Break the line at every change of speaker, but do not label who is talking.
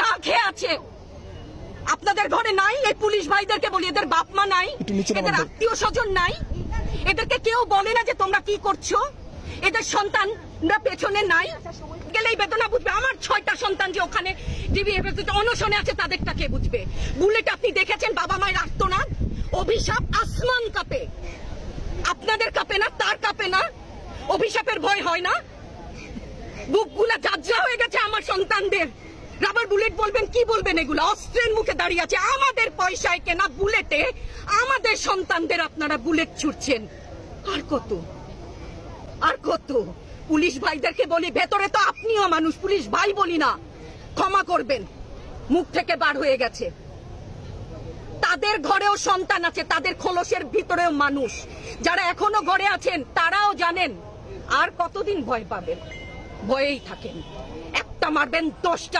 না খেয়ে আছে। আপনাদের ঘরে নাই? এই পুলিশ ভাইদেরকে বলি, এদের বাপ মা নাই, এদের আত্মীয় স্বজন নাই? এদেরকে কেউ বলে না যে তোমরা কি করছো? এদের সন্তানরা পেছনে নাই? গেলেই বেদনা বুঝবে। আমার 6টা সন্তান যে ওখানে ডিবিএফ অনশনে আছে, তাদেরটা কে বুঝবে? বুলেট আপনি দেখেছেন বাবা মায়ের আর্তনাদ, অভিশাপ, আসমান কাঁপে। আপনাদের কাঁপে না? তার কাঁপে না? অভিশাপের ভয় হয় না? বুকগুলা যাত্রা হয়ে গেছে আমার সন্তানদের। রাবার বুলেট বলবেন, কি বলবেন? এগুলো অস্ত্রের মুখে দাঁড়িয়ে আছে। আমাদের পয়সায় কেনা বুলেটে আমাদের সন্তানদের আপনারা বুলেট ছুটছেন। আর কত, আর কত? পুলিশ ভাইদেরকে বলি, ভেতরে তো আপনিও মানুষ, পুলিশ ভাই বলি না, ক্ষমা করবেন, মুখ থেকে বার হয়ে গেছে। তাদের ঘরেও সন্তান আছে, তাদের খোলসের ভিতরেও মানুষ। যারা এখনো ঘরে আছেন তারাও জানেন আর কতদিন ভয় পাবেন। ভয়েই থাকেন। একটা মারবেন 10টা